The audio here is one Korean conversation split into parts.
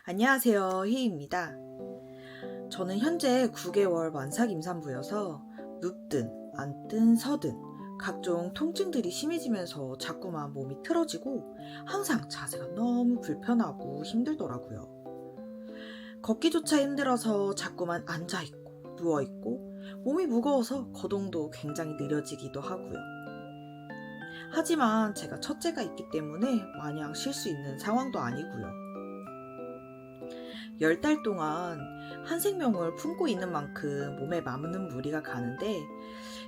안녕하세요, 희입니다. 저는 현재 9개월 만삭 임산부여서 눕든, 앉든, 서든 각종 통증들이 심해지면서 자꾸만 몸이 틀어지고 항상 자세가 너무 불편하고 힘들더라고요. 걷기조차 힘들어서 자꾸만 앉아있고 누워있고 몸이 무거워서 거동도 굉장히 느려지기도 하고요. 하지만 제가 첫째가 있기 때문에 마냥 쉴 수 있는 상황도 아니고요. 10달 동안 한 생명을 품고 있는 만큼 몸에 많은 무리가 가는데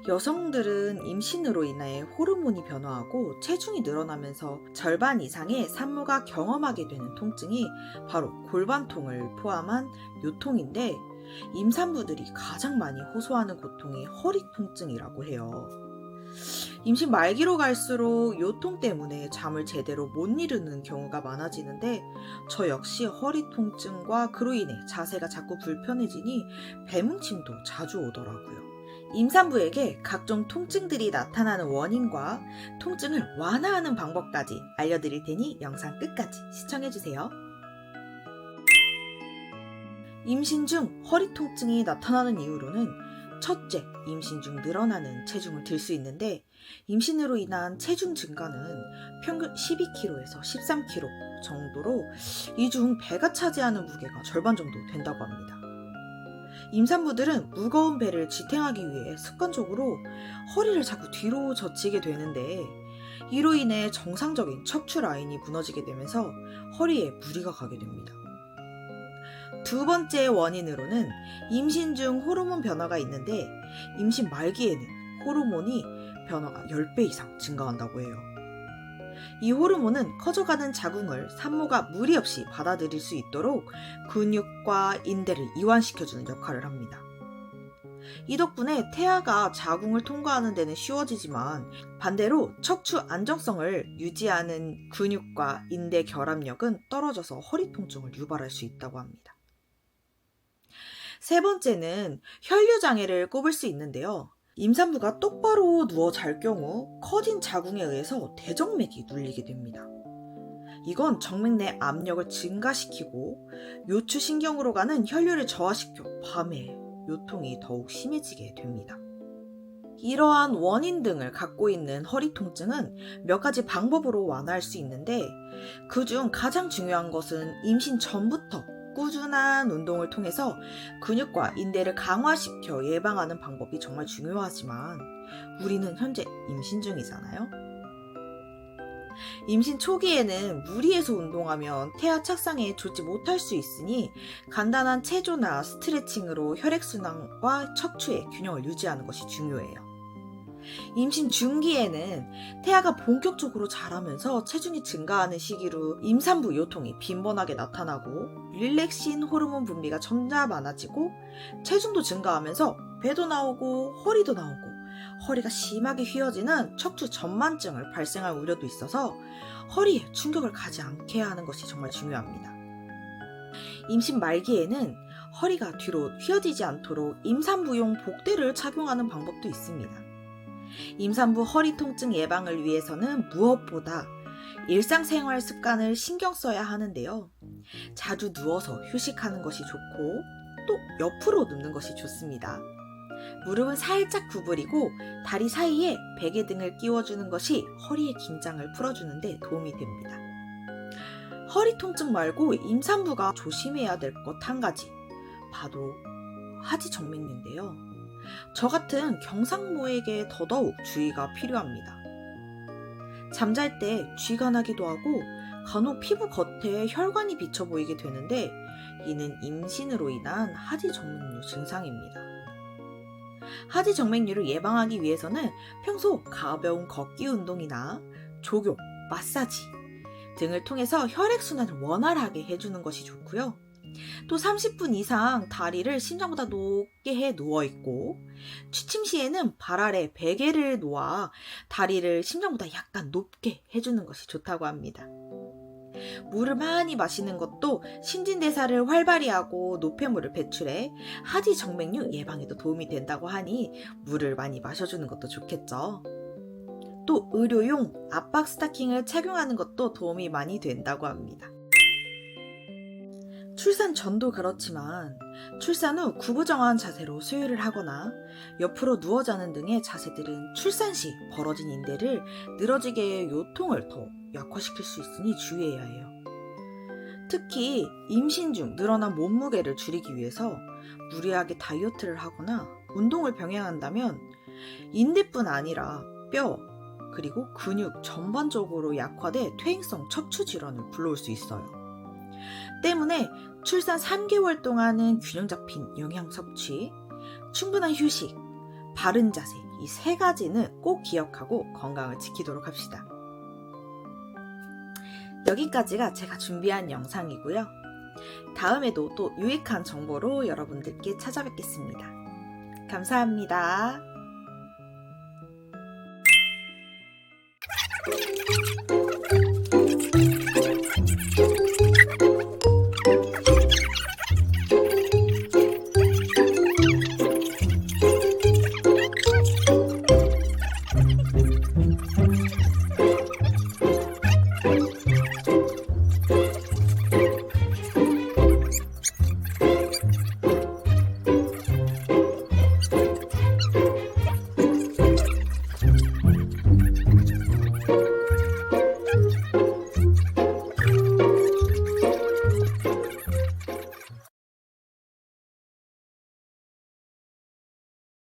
여성들은 임신으로 인해 호르몬이 변화하고 체중이 늘어나면서 절반 이상의 산모가 경험하게 되는 통증이 바로 골반통을 포함한 요통인데 임산부들이 가장 많이 호소하는 고통이 허리 통증이라고 해요. 임신 말기로 갈수록 요통 때문에 잠을 제대로 못 이루는 경우가 많아지는데 저 역시 허리 통증과 그로 인해 자세가 자꾸 불편해지니 배뭉침도 자주 오더라고요. 임산부에게 각종 통증들이 나타나는 원인과 통증을 완화하는 방법까지 알려드릴 테니 영상 끝까지 시청해주세요. 임신 중 허리 통증이 나타나는 이유로는 첫째, 임신 중 늘어나는 체중을 들 수 있는데 임신으로 인한 체중 증가는 평균 12kg에서 13kg 정도로 이 중 배가 차지하는 무게가 절반 정도 된다고 합니다. 임산부들은 무거운 배를 지탱하기 위해 습관적으로 허리를 자꾸 뒤로 젖히게 되는데 이로 인해 정상적인 척추 라인이 무너지게 되면서 허리에 무리가 가게 됩니다. 두 번째 원인으로는 임신 중 호르몬 변화가 있는데 임신 말기에는 호르몬이 변화가 10배 이상 증가한다고 해요. 이 호르몬은 커져가는 자궁을 산모가 무리 없이 받아들일 수 있도록 근육과 인대를 이완시켜주는 역할을 합니다. 이 덕분에 태아가 자궁을 통과하는 데는 쉬워지지만 반대로 척추 안정성을 유지하는 근육과 인대 결합력은 떨어져서 허리 통증을 유발할 수 있다고 합니다. 세 번째는 혈류장애를 꼽을 수 있는데요. 임산부가 똑바로 누워 잘 경우 커진 자궁에 의해서 대정맥이 눌리게 됩니다. 이건 정맥 내 압력을 증가시키고 요추신경으로 가는 혈류를 저하시켜 밤에 요통이 더욱 심해지게 됩니다. 이러한 원인 등을 갖고 있는 허리 통증은 몇 가지 방법으로 완화할 수 있는데 그중 가장 중요한 것은 임신 전부터 꾸준한 운동을 통해서 근육과 인대를 강화시켜 예방하는 방법이 정말 중요하지만 우리는 현재 임신 중이잖아요. 임신 초기에는 무리해서 운동하면 태아 착상에 좋지 못할 수 있으니 간단한 체조나 스트레칭으로 혈액순환과 척추의 균형을 유지하는 것이 중요해요. 임신 중기에는 태아가 본격적으로 자라면서 체중이 증가하는 시기로 임산부 요통이 빈번하게 나타나고 릴렉신 호르몬 분비가 점차 많아지고 체중도 증가하면서 배도 나오고 허리도 나오고 허리가 심하게 휘어지는 척추 전만증을 발생할 우려도 있어서 허리에 충격을 가지 않게 하는 것이 정말 중요합니다. 임신 말기에는 허리가 뒤로 휘어지지 않도록 임산부용 복대를 착용하는 방법도 있습니다. 임산부 허리 통증 예방을 위해서는 무엇보다 일상생활 습관을 신경 써야 하는데요. 자주 누워서 휴식하는 것이 좋고 또 옆으로 눕는 것이 좋습니다. 무릎은 살짝 구부리고 다리 사이에 베개 등을 끼워주는 것이 허리의 긴장을 풀어주는 데 도움이 됩니다. 허리 통증 말고 임산부가 조심해야 될 것 한 가지, 바로 하지정맥류인데요. 저 같은 경상모에게 더더욱 주의가 필요합니다. 잠잘 때 쥐가 나기도 하고 간혹 피부 겉에 혈관이 비쳐 보이게 되는데 이는 임신으로 인한 하지정맥류 증상입니다. 하지정맥류를 예방하기 위해서는 평소 가벼운 걷기 운동이나 조교, 마사지 등을 통해서 혈액순환을 원활하게 해주는 것이 좋고요. 또 30분 이상 다리를 심장보다 높게 해 누워있고 취침 시에는 발 아래 베개를 놓아 다리를 심장보다 약간 높게 해주는 것이 좋다고 합니다. 물을 많이 마시는 것도 신진대사를 활발히 하고 노폐물을 배출해 하지정맥류 예방에도 도움이 된다고 하니 물을 많이 마셔주는 것도 좋겠죠. 또 의료용 압박 스타킹을 착용하는 것도 도움이 많이 된다고 합니다. 출산 전도 그렇지만 출산 후 구부정한 자세로 수유를 하거나 옆으로 누워 자는 등의 자세들은 출산 시 벌어진 인대를 늘어지게 요통을 더 약화시킬 수 있으니 주의해야 해요. 특히 임신 중 늘어난 몸무게를 줄이기 위해서 무리하게 다이어트를 하거나 운동을 병행한다면 인대뿐 아니라 뼈, 그리고 근육 전반적으로 약화돼 퇴행성 척추 질환을 불러올 수 있어요. 때문에 출산 3개월 동안은 균형 잡힌 영양 섭취, 충분한 휴식, 바른 자세 이 3가지는 꼭 기억하고 건강을 지키도록 합시다. 여기까지가 제가 준비한 영상이고요. 다음에도 또 유익한 정보로 여러분들께 찾아뵙겠습니다. 감사합니다.